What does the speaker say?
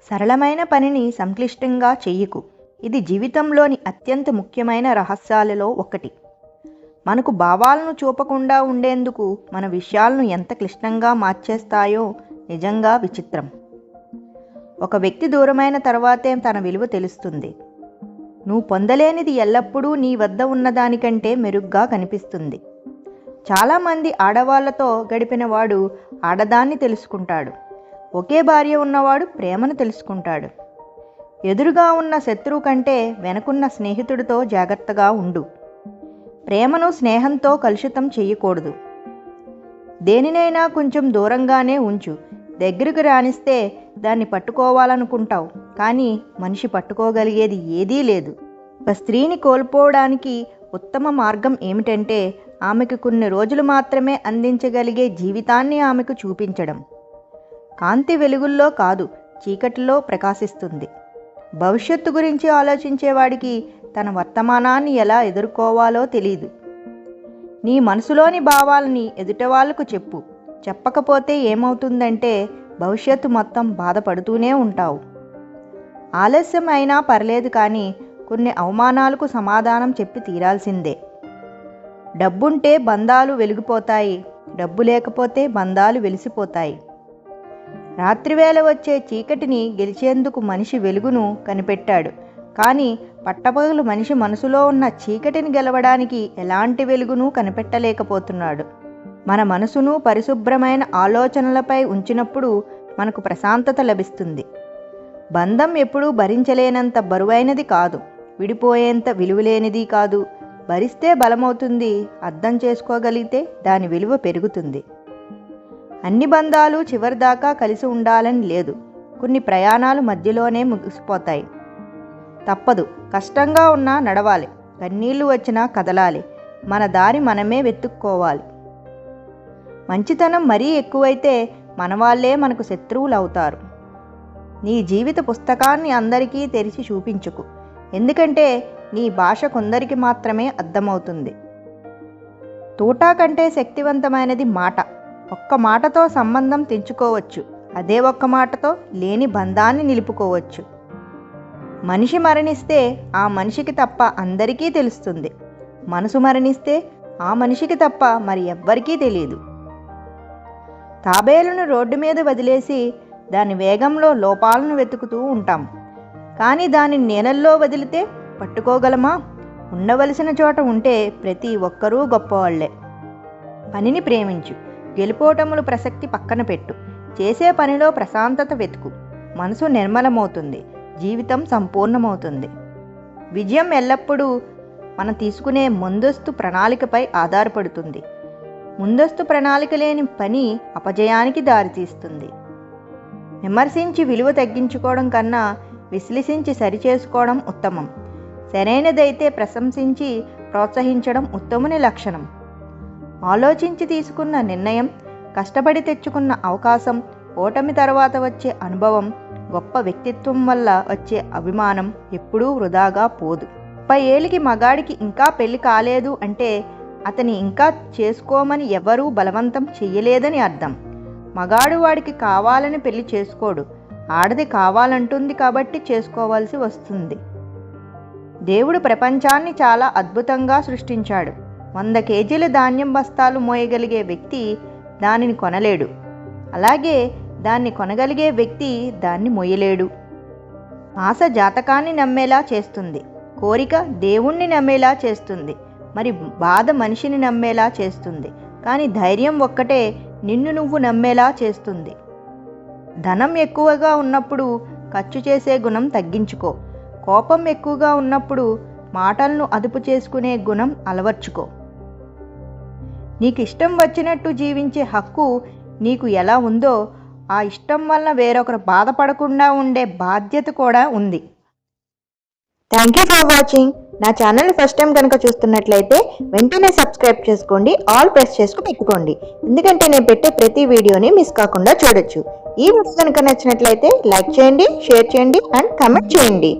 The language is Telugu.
సరళమైన పనిని సంక్లిష్టంగా చెయ్యకు. ఇది జీవితంలోని అత్యంత ముఖ్యమైన రహస్యాలలో ఒకటి. మనకు భావాలను చూపకుండా ఉండేందుకు మన విషయాలను ఎంత క్లిష్టంగా మార్చేస్తాయో నిజంగా విచిత్రం. ఒక వ్యక్తి దూరమైన తర్వాతే తన విలువ తెలుస్తుంది. నువ్వు పొందలేనిది ఎల్లప్పుడూ నీ వద్ద ఉన్నదానికంటే మెరుగ్గా కనిపిస్తుంది. చాలామంది ఆడవాళ్లతో గడిపిన వాడు ఆడదాన్ని తెలుసుకుంటాడు. ఒకే భార్య ఉన్నవాడు ప్రేమను తెలుసుకుంటాడు. ఎదురుగా ఉన్న శత్రువు కంటే వెనుకున్న స్నేహితుడితో జాగ్రత్తగా ఉండు. ప్రేమను స్నేహంతో కలుషితం చేయకూడదు. దేనినైనా కొంచెం దూరంగానే ఉంచు. దగ్గరకు రానిస్తే దాన్ని పట్టుకోవాలనుకుంటావు, కానీ మనిషి పట్టుకోగలిగేది ఏదీ లేదు. ఒక స్త్రీని కోల్పోవడానికి ఉత్తమ మార్గం ఏమిటంటే ఆమెకు కొన్ని రోజులు మాత్రమే అందించగలిగే జీవితాన్ని ఆమెకు చూపించడం. కాంతి వెలుగుల్లో కాదు, చీకటిలో ప్రకాశిస్తుంది. భవిష్యత్తు గురించి ఆలోచించేవాడికి తన వర్తమానాన్ని ఎలా ఎదుర్కోవాలో తెలియదు. నీ మనసులోని భావాలని ఎదుటివాళ్లకు చెప్పు. చెప్పకపోతే ఏమవుతుందంటే భవిష్యత్తు మొత్తం బాధపడుతూనే ఉంటావు. ఆలస్యం అయినా పర్లేదు, కానీ కొన్ని అవమానాలకు సమాధానం చెప్పి తీరాల్సిందే. డబ్బుంటే బంధాలు వెలిగిపోతాయి, డబ్బు లేకపోతే బంధాలు వెలిసిపోతాయి. రాత్రివేళ వచ్చే చీకటిని గెలిచేందుకు మనిషి వెలుగును కనిపెట్టాడు, కానీ పట్టపగలు మనిషి మనసులో ఉన్న చీకటిని గెలవడానికి ఎలాంటి వెలుగును కనిపెట్టలేకపోతున్నాడు. మన మనసును పరిశుభ్రమైన ఆలోచనలపై ఉంచినప్పుడు మనకు ప్రశాంతత లభిస్తుంది. బంధం ఎప్పుడూ భరించలేనంత బరువైనది కాదు, విడిపోయేంత విలువలేనిది కాదు. భరిస్తే బలమవుతుంది, అర్థం చేసుకోగలిగితే దాని విలువ పెరుగుతుంది. అన్ని బంధాలు చివరిదాకా కలిసి ఉండాలని లేదు. కొన్ని ప్రయాణాలు మధ్యలోనే ముగిసిపోతాయి. తప్పదు, కష్టంగా ఉన్నా నడవాలి, కన్నీళ్లు వచ్చినా కదలాలి. మన దారి మనమే వెతుక్కోవాలి. మంచితనం మరీ ఎక్కువైతే మన వాళ్ళే మనకు శత్రువులు అవుతారు. నీ జీవిత పుస్తకాన్ని అందరికీ తెరిచి చూపించుకు, ఎందుకంటే నీ భాష కొందరికి మాత్రమే అర్థమవుతుంది. తూటా కంటే శక్తివంతమైనది మాట. ఒక్క మాటతో సంబంధం తెంచుకోవచ్చు, అదే ఒక్క మాటతో లేని బంధాన్ని నిలుపుకోవచ్చు. మనిషి మరణిస్తే ఆ మనిషికి తప్ప అందరికీ తెలుస్తుంది. మనసు మరణిస్తే ఆ మనిషికి తప్ప మరి ఎవ్వరికీ తెలియదు. తాబేలును రోడ్డు మీద వదిలేసి దాని వేగంలో లోపాలను వెతుకుతూ ఉంటాం, కానీ దానిని నీళ్ళల్లో వదిలితే పట్టుకోగలమా? ఉండవలసిన చోట ఉంటే ప్రతి ఒక్కరూ గొప్పవాళ్లే. పనిని ప్రేమించు, గెలుపోటములు ప్రసక్తి పక్కన పెట్టు. చేసే పనిలో ప్రశాంతత వెతుకు. మనసు నిర్మలమవుతుంది, జీవితం సంపూర్ణమవుతుంది. విజయం ఎల్లప్పుడూ మనం తీసుకునే ముందస్తు ప్రణాళికపై ఆధారపడుతుంది. ముందస్తు ప్రణాళిక లేని పని అపజయానికి దారితీస్తుంది. విమర్శించి విలువ తగ్గించుకోవడం కన్నా విశ్లేషించి సరిచేసుకోవడం ఉత్తమం. సరైనదైతే ప్రశంసించి ప్రోత్సహించడం ఉత్తముని లక్షణం. ఆలోచించి తీసుకున్న నిర్ణయం, కష్టపడి తెచ్చుకున్న అవకాశం, ఓటమి తర్వాత వచ్చే అనుభవం, గొప్ప వ్యక్తిత్వం వల్ల వచ్చే అభిమానం ఎప్పుడూ వృధాగా పోదు. 30 ఏళ్ళకి మగాడికి ఇంకా పెళ్లి కాలేదు అంటే అతని ఇంకా చేసుకోమని ఎవరూ బలవంతం చెయ్యలేదని అర్థం. మగాడు వాడికి కావాలని పెళ్లి చేసుకోడు, ఆడది కావాలంటుంది కాబట్టి చేసుకోవాల్సి వస్తుంది. దేవుడు ప్రపంచాన్ని చాలా అద్భుతంగా సృష్టించాడు. 100 కేజీల ధాన్యం బస్తాలు మోయగలిగే వ్యక్తి దానిని కొనలేడు. అలాగే దాన్ని కొనగలిగే వ్యక్తి దాన్ని మోయలేడు. ఆశ జాతకాన్ని నమ్మేలా చేస్తుంది, కోరిక దేవుణ్ణి నమ్మేలా చేస్తుంది, మరి బాధ మనిషిని నమ్మేలా చేస్తుంది. కానీ ధైర్యం ఒక్కటే నిన్ను నువ్వు నమ్మేలా చేస్తుంది. ధనం ఎక్కువగా ఉన్నప్పుడు ఖర్చు చేసే గుణం తగ్గించుకో. కోపం ఎక్కువగా ఉన్నప్పుడు మాటలను అదుపు చేసుకునే గుణం అలవర్చుకో. నీకు ఇష్టం వచ్చినట్టు జీవించే హక్కు నీకు ఎలా ఉందో, ఆ ఇష్టం వలన వేరొకరు బాధపడకుండా ఉండే బాధ్యత కూడా ఉంది. Thank you for watching. నా ఛానల్ ఫస్ట్ టైం కనుక చూస్తున్నట్లయితే వెంటనే సబ్స్క్రైబ్ చేసుకోండి, ఆల్ ప్రెస్ చేసుకుని పెట్టుకోండి, ఎందుకంటే నేను పెట్టే ప్రతి వీడియోని మిస్ కాకుండా చూడొచ్చు. ఈ వీడియో కనుక నచ్చినట్లయితే లైక్ చేయండి, షేర్ చేయండి అండ్ కామెంట్ చేయండి.